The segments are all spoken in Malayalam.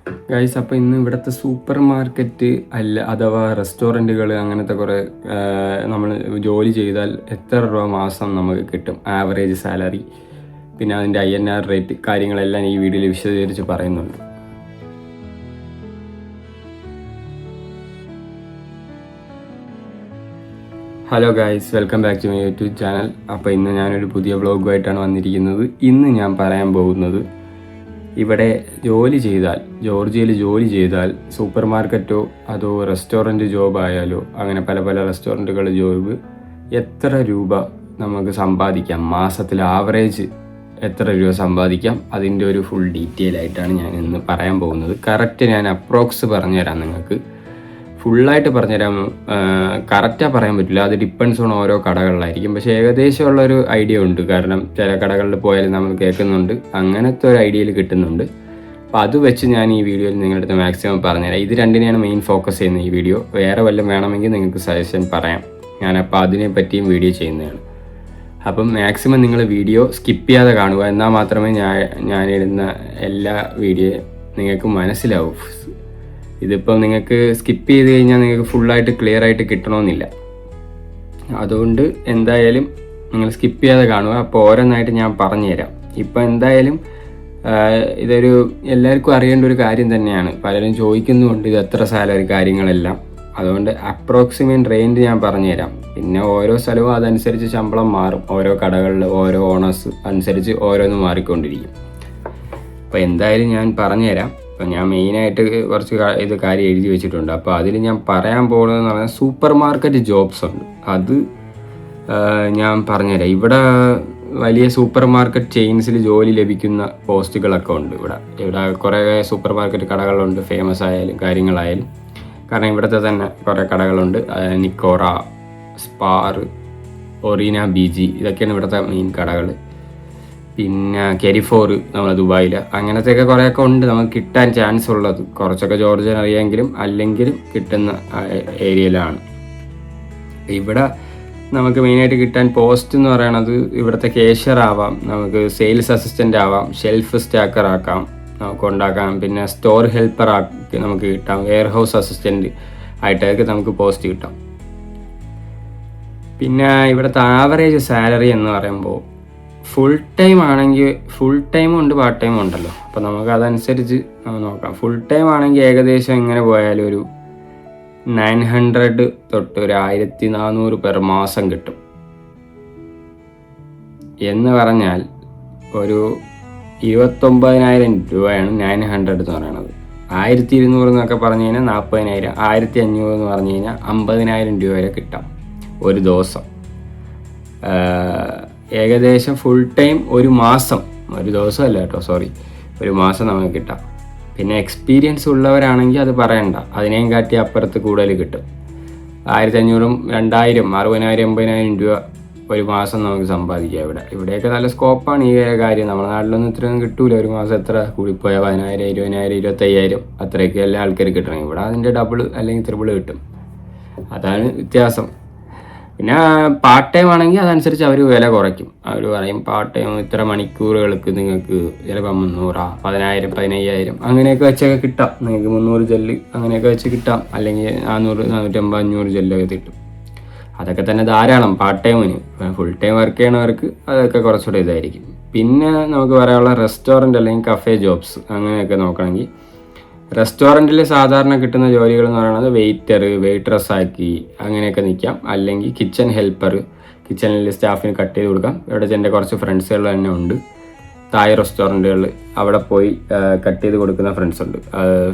ഗൈസ്, അപ്പോൾ ഇന്ന് ഇവിടുത്തെ സൂപ്പർ മാർക്കറ്റ് അല്ല അഥവാ റെസ്റ്റോറൻറ്റുകൾ അങ്ങനത്തെ കുറേ നമ്മൾ ജോലി ചെയ്താൽ എത്ര രൂപ മാസം നമുക്ക് കിട്ടും, ആവറേജ് സാലറി, പിന്നെ അതിൻ്റെ INR റേറ്റ് കാര്യങ്ങളെല്ലാം ഈ വീഡിയോയിൽ വിശദീകരിച്ച് പറയുന്നുണ്ട്. Hello guys, welcome back to my YouTube channel. അപ്പോൾ ഇന്ന് ഞാനൊരു പുതിയ വ്ളോഗുമായിട്ടാണ് വന്നിരിക്കുന്നത്. ഇന്ന് ഞാൻ പറയാൻ പോകുന്നത്, ഇവിടെ ജോലി ചെയ്താൽ, ജോർജിയയിൽ ജോലി ചെയ്താൽ സൂപ്പർ മാർക്കറ്റോ അതോ റെസ്റ്റോറൻറ്റ് ജോബ് ആയാലോ, അങ്ങനെ പല പല റെസ്റ്റോറൻറ്റുകൾ ജോബ്, എത്ര രൂപ നമുക്ക് സമ്പാദിക്കാം, മാസത്തിൽ ആവറേജ് എത്ര രൂപ സമ്പാദിക്കാം, അതിൻ്റെ ഒരു ഫുൾ ഡീറ്റെയിൽ ആയിട്ടാണ് ഞാൻ ഇന്ന് പറയാൻ പോകുന്നത്. കറക്റ്റ് ഞാൻ അപ്രോക്സ് പറഞ്ഞുതരാം നിങ്ങൾക്ക്. ഫുള്ളായിട്ട് പറഞ്ഞുതരാം, കറക്റ്റാണ് പറയാൻ പറ്റില്ല, അത് ഡിപ്പെൻസ് ഓൺ ഓരോ കടകളിലായിരിക്കും. പക്ഷേ ഏകദേശമുള്ളൊരു ഐഡിയ ഉണ്ട്, കാരണം ചില കടകളിൽ പോയാലും നമ്മൾ കേൾക്കുന്നുണ്ട്, അങ്ങനത്തെ ഒരു ഐഡിയയിൽ കിട്ടുന്നുണ്ട്. അപ്പോൾ അത് വെച്ച് ഞാൻ ഈ വീഡിയോയിൽ നിങ്ങളുടെ അടുത്ത് മാക്സിമം പറഞ്ഞുതരാം. ഇത് രണ്ടിനെയാണ് മെയിൻ ഫോക്കസ് ചെയ്യുന്നത് ഈ വീഡിയോ. വേറെ വല്ലതും വേണമെങ്കിൽ നിങ്ങൾക്ക് സജഷൻ പറയാം, ഞാനപ്പോൾ അതിനെ പറ്റിയും വീഡിയോ ചെയ്യുന്നതാണ്. അപ്പം മാക്സിമം നിങ്ങൾ വീഡിയോ സ്കിപ്പ് ചെയ്യാതെ കാണുക, എന്നാൽ മാത്രമേ ഞാനിടുന്ന എല്ലാ വീഡിയോ നിങ്ങൾക്ക് മനസ്സിലാവൂ. ഇതിപ്പോൾ നിങ്ങൾക്ക് സ്കിപ്പ് ചെയ്ത് കഴിഞ്ഞാൽ നിങ്ങൾക്ക് ഫുള്ളായിട്ട് ക്ലിയർ ആയിട്ട് കിട്ടണമെന്നില്ല. അതുകൊണ്ട് എന്തായാലും നിങ്ങൾ സ്കിപ്പ് ചെയ്യാതെ കാണുക. അപ്പോൾ ഓരോന്നായിട്ട് ഞാൻ പറഞ്ഞുതരാം. ഇപ്പോൾ എന്തായാലും ഇതൊരു എല്ലാവർക്കും അറിയേണ്ട ഒരു കാര്യം തന്നെയാണ്, പലരും ചോദിക്കുന്നുമുണ്ട് ഇത് എത്ര സാലറി കാര്യങ്ങളെല്ലാം. അതുകൊണ്ട് അപ്രോക്സിമേറ്റ് റേഞ്ച് ഞാൻ പറഞ്ഞുതരാം. പിന്നെ ഓരോ സ്ഥലവും അതനുസരിച്ച് ശമ്പളം മാറും, ഓരോ കടകളിൽ ഓരോ ഓണേഴ്സ് അനുസരിച്ച് ഓരോന്ന് മാറിക്കൊണ്ടിരിക്കും. അപ്പോൾ എന്തായാലും ഞാൻ പറഞ്ഞുതരാം. അപ്പോൾ ഞാൻ മെയിനായിട്ട് കുറച്ച് ഇത് കാര്യം എഴുതി വെച്ചിട്ടുണ്ട്. അപ്പോൾ അതിൽ ഞാൻ പറയാൻ പോകുന്നതെന്ന് പറഞ്ഞാൽ സൂപ്പർ മാർക്കറ്റ് ജോബ്സ് ഉണ്ട്, അത് ഞാൻ പറഞ്ഞുതരാം. ഇവിടെ വലിയ സൂപ്പർ മാർക്കറ്റ് ചെയിൻസിൽ ജോലി ലഭിക്കുന്ന പോസ്റ്റുകളൊക്കെ ഉണ്ട്. ഇവിടെ കുറേ സൂപ്പർ മാർക്കറ്റ് കടകളുണ്ട്, ഫേമസ് ആയാലും കാര്യങ്ങളായാലും. കാരണം ഇവിടുത്തെ തന്നെ കുറേ കടകളുണ്ട്, നിക്കോറ, സ്പാർ, ഒറീന, BG, ഇതൊക്കെയാണ് ഇവിടുത്തെ മെയിൻ കടകൾ. പിന്നെ കെരിഫോർ നമ്മളെ ദുബായിൽ, അങ്ങനത്തെയൊക്കെ കുറേയൊക്കെ ഉണ്ട് നമുക്ക് കിട്ടാൻ ചാൻസ് ഉള്ളത്. കുറച്ചൊക്കെ ജോർജിയൻ അറിയാമെങ്കിലും അല്ലെങ്കിലും കിട്ടുന്ന ഏരിയയിലാണ്. ഇവിടെ നമുക്ക് മെയിനായിട്ട് കിട്ടാൻ പോസ്റ്റ് എന്ന് പറയണത് ഇവിടുത്തെ കേഷ്യർ ആവാം, നമുക്ക് സെയിൽസ് അസിസ്റ്റൻ്റ് ആവാം, ഷെൽഫ് സ്റ്റാക്കർ ആക്കാം, നമുക്ക് ഉണ്ടാക്കാം, പിന്നെ സ്റ്റോർ ഹെൽപ്പർ ആക്കി നമുക്ക് കിട്ടാം, വെയർ ഹൗസ് അസിസ്റ്റൻ്റ് ആയിട്ടൊക്കെ നമുക്ക് പോസ്റ്റ് കിട്ടാം. പിന്നെ ഇവിടുത്തെ ആവറേജ് സാലറി എന്ന് പറയുമ്പോൾ ഫുൾ ടൈം ആണെങ്കിൽ, ഫുൾ ടൈമും ഉണ്ട് പാർട്ട് ടൈമും ഉണ്ടല്ലോ, അപ്പോൾ നമുക്ക് അതനുസരിച്ച് നോക്കാം. ഫുൾ ടൈം ആണെങ്കിൽ ഏകദേശം എങ്ങനെ പോയാലും ഒരു 900 തൊട്ട് ഒരു 1400 പെർ മാസം കിട്ടും. എന്ന് പറഞ്ഞാൽ ഒരു 29,000 രൂപയാണ് 900 എന്ന് പറയുന്നത്. 1200 എന്നൊക്കെ പറഞ്ഞു കഴിഞ്ഞാൽ 40,000, 1500 എന്ന് പറഞ്ഞു കഴിഞ്ഞാൽ 50,000 രൂപ വരെ കിട്ടാം ഒരു ദിവസം. ഏകദേശം ഫുൾ ടൈം ഒരു മാസം, ഒരു ദിവസമല്ല കേട്ടോ, സോറി, ഒരു മാസം നമുക്ക് കിട്ടാം. പിന്നെ എക്സ്പീരിയൻസ് ഉള്ളവരാണെങ്കിൽ അത് പറയണ്ട, അതിനേയും കാട്ടി അപ്പുറത്ത് കൂടുതൽ കിട്ടും. 1500, 2000, 60,000, 80,000 രൂപ ഒരു മാസം നമുക്ക് സമ്പാദിക്കാം. ഇവിടെയൊക്കെ നല്ല സ്കോപ്പാണ് ഈ കാര്യം. നമ്മുടെ നാട്ടിലൊന്നും ഇത്രയൊന്നും കിട്ടൂല. ഒരു മാസം എത്ര കൂടിപ്പോയാൽ 10,000, 20,000, 25,000 അത്രയൊക്കെ എല്ലാ ആൾക്കാർ കിട്ടണം. ഇവിടെ അതിൻ്റെ ഡബിൾ അല്ലെങ്കിൽ ത്രിബിൾ കിട്ടും, അതാണ് വ്യത്യാസം. പിന്നെ പാർട്ട് ടൈം ആണെങ്കിൽ അതനുസരിച്ച് അവർ വില കുറയ്ക്കും. അവർ പറയും പാർട്ട് ടൈം ഇത്ര മണിക്കൂറുകൾക്ക് നിങ്ങൾക്ക് ചിലപ്പോൾ 300, 10,000, 15,000 അങ്ങനെയൊക്കെ വെച്ചൊക്കെ കിട്ടാം. നിങ്ങൾക്ക് 300 ജെല്ല് അങ്ങനെയൊക്കെ വെച്ച് കിട്ടാം, അല്ലെങ്കിൽ 400, 450, 500 ജെല്ലൊക്കെ കിട്ടും. അതൊക്കെ തന്നെ ധാരാളം പാർട്ട് ടൈമിന്. ഫുൾ ടൈം വർക്ക് ചെയ്യണവർക്ക് അതൊക്കെ കുറച്ചുകൂടെ ഇതായിരിക്കും. പിന്നെ നമുക്ക് പറയാനുള്ള റെസ്റ്റോറൻറ്റ് അല്ലെങ്കിൽ കഫേ ജോബ്സ് അങ്ങനെയൊക്കെ നോക്കണമെങ്കിൽ, റെസ്റ്റോറൻറ്റിൽ സാധാരണ കിട്ടുന്ന ജോലികൾ എന്ന് പറയുന്നത് വെയിറ്റർ, വെയിട്രസ് ആക്കി അങ്ങനെയൊക്കെ നിൽക്കാം, അല്ലെങ്കിൽ കിച്ചൺ ഹെൽപ്പർ, കിച്ചണിൽ സ്റ്റാഫിന് കട്ട് ചെയ്ത് കൊടുക്കാം. ഇവിടെ എൻ്റെ കുറച്ച് ഫ്രണ്ട്സുകൾ തന്നെ ഉണ്ട് തായ് റെസ്റ്റോറൻറ്റുകളിൽ, അവിടെ പോയി കട്ട് ചെയ്ത് കൊടുക്കുന്ന ഫ്രണ്ട്സ് ഉണ്ട്.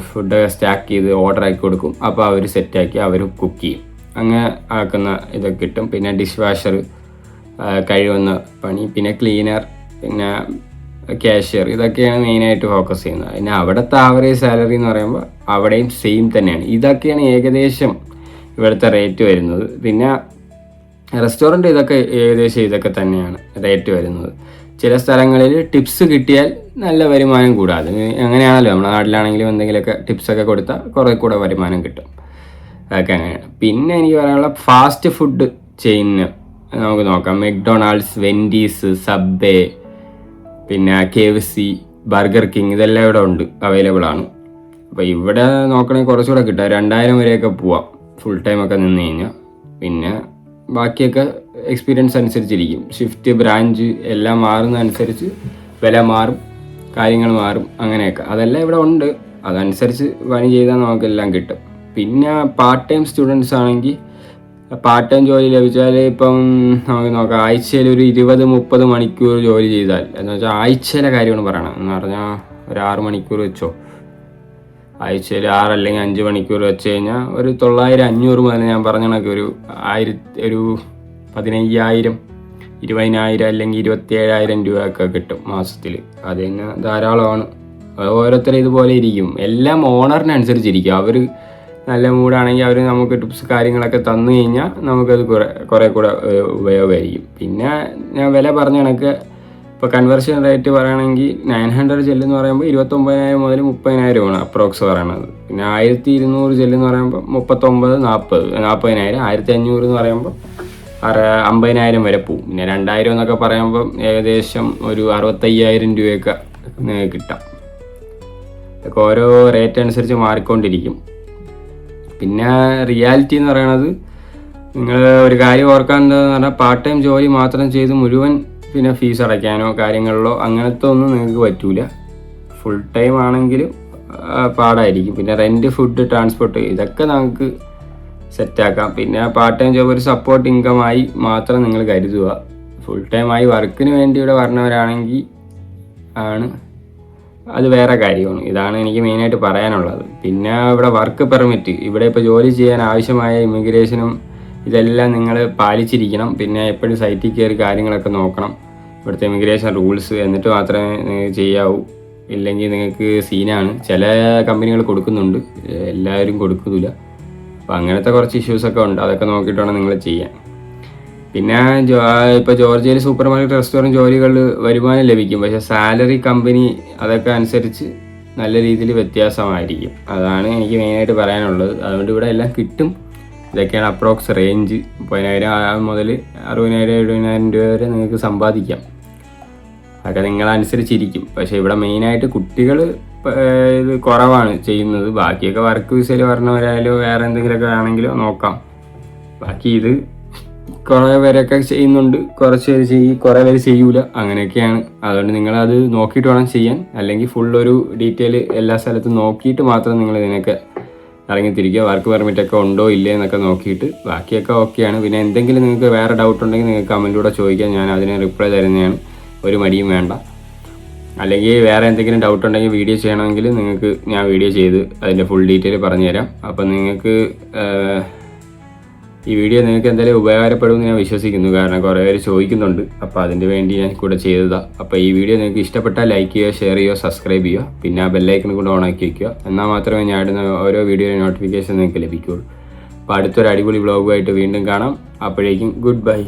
ഫുഡ് സ്റ്റാക്ക് ചെയ്ത് ഓർഡർ ആക്കി കൊടുക്കും, അപ്പോൾ അവർ സെറ്റാക്കി അവർ കുക്ക് ചെയ്യും, അങ്ങനെ ആക്കുന്ന ഇതൊക്കെ കിട്ടും. പിന്നെ ഡിഷ് വാഷർ, കഴിവുന്ന പണി, പിന്നെ ക്ലീനർ, പിന്നെ ക്യാഷ്യർ, ഇതൊക്കെയാണ് മെയിനായിട്ട് ഫോക്കസ് ചെയ്യുന്നത്. പിന്നെ അവിടുത്തെ ആവറേജ് സാലറി എന്ന് പറയുമ്പോൾ അവിടെയും സെയിം തന്നെയാണ്. ഇതൊക്കെയാണ് ഏകദേശം ഇവിടുത്തെ റേറ്റ് വരുന്നത്. പിന്നെ റെസ്റ്റോറൻറ്റ് ഏകദേശം ഇതൊക്കെ തന്നെയാണ് റേറ്റ് വരുന്നത്. ചില സ്ഥലങ്ങളിൽ ടിപ്സ് കിട്ടിയാൽ നല്ല വരുമാനം കൂടാതെ, അങ്ങനെയാണല്ലോ നമ്മുടെ നാട്ടിലാണെങ്കിലും എന്തെങ്കിലുമൊക്കെ ടിപ്സൊക്കെ കൊടുത്താൽ കുറേ കൂടെ വരുമാനം കിട്ടും. അതൊക്കെ അങ്ങനെയാണ്. പിന്നെ എനിക്ക് പറയാനുള്ള ഫാസ്റ്റ് ഫുഡ് ചെയിന് നമുക്ക് നോക്കാം. മെക്ഡൊണാൾഡ്സ്, വെൻഡീസ്, സബ്വേ, പിന്നെ KFC, ബർഗർ കിങ്, ഇതെല്ലാം ഇവിടെ ഉണ്ട്, അവൈലബിൾ ആണ്. അപ്പോൾ ഇവിടെ നോക്കണമെങ്കിൽ കുറച്ചുകൂടെ കിട്ടുക, 2000 വരെയൊക്കെ പോവാം ഫുൾ ടൈം ഒക്കെ നിന്ന് കഴിഞ്ഞാൽ. പിന്നെ ബാക്കിയൊക്കെ എക്സ്പീരിയൻസ് അനുസരിച്ചിരിക്കും. ഷിഫ്റ്റ്, ബ്രാഞ്ച് എല്ലാം മാറുന്നതനുസരിച്ച് വില മാറും, കാര്യങ്ങൾ മാറും, അങ്ങനെയൊക്കെ. അതെല്ലാം ഇവിടെ ഉണ്ട്, അതനുസരിച്ച് പണി ചെയ്താൽ നമുക്കെല്ലാം കിട്ടും. പിന്നെ പാർട്ട് ടൈം സ്റ്റുഡൻസ് ആണെങ്കിൽ പാർട്ട് ടൈം ജോലി ലഭിച്ചാൽ ഇപ്പം നമുക്ക് നോക്കാം, ആഴ്ചയിൽ ഒരു 20-30 മണിക്കൂർ ജോലി ചെയ്താൽ, എന്ന് വെച്ചാൽ ആഴ്ചയിലെ കാര്യമാണ് പറയണം. എന്ന് പറഞ്ഞാൽ ഒരു 6 മണിക്കൂർ വെച്ചോ, ആഴ്ചയിൽ 6 അല്ലെങ്കിൽ 5 മണിക്കൂർ വെച്ച് കഴിഞ്ഞാൽ ഒരു 900-500 മുതൽ ഞാൻ പറഞ്ഞ കണക്ക് ഒരു 15,000, 20,000 അല്ലെങ്കിൽ 27,000 രൂപയൊക്കെ കിട്ടും മാസത്തിൽ. അത് തന്നെ ധാരാളമാണ്. ഓരോരുത്തരും ഇതുപോലെ ഇരിക്കും, എല്ലാം ഓണറിനനുസരിച്ചിരിക്കും. അവർ നല്ല മൂടാണെങ്കിൽ അവർ നമുക്ക് ടിപ്സ് കാര്യങ്ങളൊക്കെ തന്നു കഴിഞ്ഞാൽ നമുക്കത് കുറേ കൂടെ ഉപയോഗമായിരിക്കും. പിന്നെ ഞാൻ വില പറഞ്ഞ കണക്ക് ഇപ്പോൾ കൺവേർഷൻ റേറ്റ് പറയുകയാണെങ്കിൽ 900 ജെല്ലെന്ന് പറയുമ്പോൾ 29,000 മുതൽ 30,000 അപ്രോക്സ് പറയണത്. പിന്നെ 1200 ജെല്ലെന്ന് പറയുമ്പോൾ 39-40,000. 1500 എന്ന് പറയുമ്പോൾ 50,000 വരെ പോവും. പിന്നെ 2000 എന്നൊക്കെ പറയുമ്പോൾ ഏകദേശം ഒരു 65,000 രൂപയൊക്കെ കിട്ടാം. ഇതൊക്കെ ഓരോ റേറ്റ് അനുസരിച്ച് മാറിക്കൊണ്ടിരിക്കും. പിന്നെ റിയാലിറ്റി എന്ന് പറയണത്, നിങ്ങൾ ഒരു കാര്യം ഓർക്കാൻ എന്താണെന്ന് പറഞ്ഞാൽ, പാർട്ട് ടൈം ജോലി മാത്രം ചെയ്ത് മുഴുവൻ പിന്നെ ഫീസ് അടയ്ക്കാനോ കാര്യങ്ങളിലോ അങ്ങനത്തെ ഒന്നും നിങ്ങൾക്ക് പറ്റൂല. ഫുൾ ടൈം ആണെങ്കിലും പാടായിരിക്കും. പിന്നെ റെൻറ്റ്, ഫുഡ്, ട്രാൻസ്പോർട്ട് ഇതൊക്കെ നമുക്ക് സെറ്റാക്കാം. പിന്നെ പാർട്ട് ടൈം ജോബ് ഒരു സപ്പോർട്ട് ഇൻകമായി മാത്രം നിങ്ങൾ കരുതുക. ഫുൾ ടൈം ആയി വർക്കിന് വേണ്ടി ഇവിടെ വരണവരാണെങ്കിൽ ആണ് അത് വേറെ കാര്യമാണ്. ഇതാണ് എനിക്ക് മെയിനായിട്ട് പറയാനുള്ളത്. പിന്നെ ഇവിടെ വർക്ക് പെർമിറ്റ്, ഇവിടെ ഇപ്പോൾ ജോലി ചെയ്യാൻ ആവശ്യമായ ഇമിഗ്രേഷനും ഇതെല്ലാം നിങ്ങൾ പാലിച്ചിരിക്കണം. പിന്നെ എപ്പോഴും സൈറ്റിൽ കയറി കാര്യങ്ങളൊക്കെ നോക്കണം, ഇവിടുത്തെ ഇമിഗ്രേഷൻ റൂൾസ്, എന്നിട്ട് മാത്രമേ നിങ്ങൾക്ക് ചെയ്യാവൂ. ഇല്ലെങ്കിൽ നിങ്ങൾക്ക് സീനാണ്. ചില കമ്പനികൾ കൊടുക്കുന്നുണ്ട്, എല്ലാവരും കൊടുക്കുന്നില്ല. അപ്പോൾ അങ്ങനത്തെ കുറച്ച് ഇഷ്യൂസൊക്കെ ഉണ്ട്, അതൊക്കെ നോക്കിയിട്ട് വേണം നിങ്ങൾ ചെയ്യാൻ. പിന്നെ ഇപ്പോൾ ജോർജിയയിൽ സൂപ്പർ മാർക്കറ്റ്, റെസ്റ്റോറൻറ്റ് ജോലികളിൽ വരുമാനം ലഭിക്കും, പക്ഷേ സാലറി കമ്പനി അതൊക്കെ അനുസരിച്ച് നല്ല രീതിയിൽ വ്യത്യാസമായിരിക്കും. അതാണ് എനിക്ക് മെയിനായിട്ട് പറയാനുള്ളത്. അതുകൊണ്ട് ഇവിടെ എല്ലാം കിട്ടും. ഇതൊക്കെയാണ് അപ്രോക്സ് റേഞ്ച്. 30,000 മുതൽ 60,000-70,000 രൂപ വരെ നിങ്ങൾക്ക് സമ്പാദിക്കാം. അതൊക്കെ നിങ്ങളനുസരിച്ചിരിക്കും. പക്ഷേ ഇവിടെ മെയിനായിട്ട് കുട്ടികൾ ഇത് കുറവാണ് ചെയ്യുന്നത്. ബാക്കിയൊക്കെ വർക്ക് വിസയിൽ പറഞ്ഞവരായാലും വേറെ എന്തെങ്കിലുമൊക്കെ ആണെങ്കിലോ നോക്കാം. ബാക്കി ഇത് കുറേ പേരൊക്കെ ചെയ്യുന്നുണ്ട്, കുറച്ച് പേര് കുറേ പേര് ചെയ്യൂല, അങ്ങനെയൊക്കെയാണ്. അതുകൊണ്ട് നിങ്ങളത് നോക്കിയിട്ട് വേണം ചെയ്യാൻ. അല്ലെങ്കിൽ ഫുൾ ഒരു ഡീറ്റെയിൽ എല്ലാ സ്ഥലത്തും നോക്കിയിട്ട് മാത്രം നിങ്ങൾ ഇതിനൊക്കെ ഇറങ്ങിത്തിരിക്കുക. വർക്ക് പെർമിറ്റൊക്കെ ഉണ്ടോ ഇല്ലേ എന്നൊക്കെ നോക്കിയിട്ട്. ബാക്കിയൊക്കെ ഓക്കെയാണ്. പിന്നെ എന്തെങ്കിലും നിങ്ങൾക്ക് വേറെ ഡൗട്ട് ഉണ്ടെങ്കിൽ നിങ്ങൾക്ക് കമൻറ്റിലൂടെ ചോദിക്കാം, ഞാൻ അതിന് റിപ്ലൈ തരുന്നതാണ്. ഒരു മടിയും വേണ്ട. അല്ലെങ്കിൽ വേറെ എന്തെങ്കിലും ഡൗട്ട് ഉണ്ടെങ്കിൽ വീഡിയോ ചെയ്യണമെങ്കിൽ നിങ്ങൾക്ക് ഞാൻ വീഡിയോ ചെയ്ത് അതിൻ്റെ ഫുൾ ഡീറ്റെയിൽ പറഞ്ഞുതരാം. അപ്പം നിങ്ങൾക്ക് ഈ വീഡിയോ നിങ്ങൾക്ക് എന്തായാലും ഉപകാരപ്പെടുമെന്ന് ഞാൻ വിശ്വസിക്കുന്നു. കാരണം കുറേ പേര് ചോദിക്കുന്നുണ്ട്, അപ്പോൾ അതിന് വേണ്ടി ഞാൻ കൂടെ ചെയ്തതാണ്. അപ്പോൾ ഈ വീഡിയോ നിങ്ങൾക്ക് ഇഷ്ടപ്പെട്ടാൽ ലൈക്ക് ചെയ്യുക, ഷെയർ ചെയ്യുക, സബ്സ്ക്രൈബ് ചെയ്യുക. പിന്നെ ആ ബെല്ലൈക്കൺ കൂടെ ഓണാക്കി വയ്ക്കുക. എന്നാൽ മാത്രമേ ഞാൻ ഇടുന്ന ഓരോ വീഡിയോയുടെ നോട്ടിഫിക്കേഷൻ നിങ്ങൾക്ക് ലഭിക്കുകയുള്ളൂ. അപ്പോൾ അടുത്തൊരു അടിപൊളി വ്ളോഗുമായിട്ട് വീണ്ടും കാണാം. അപ്പോഴേക്കും ഗുഡ് ബൈ.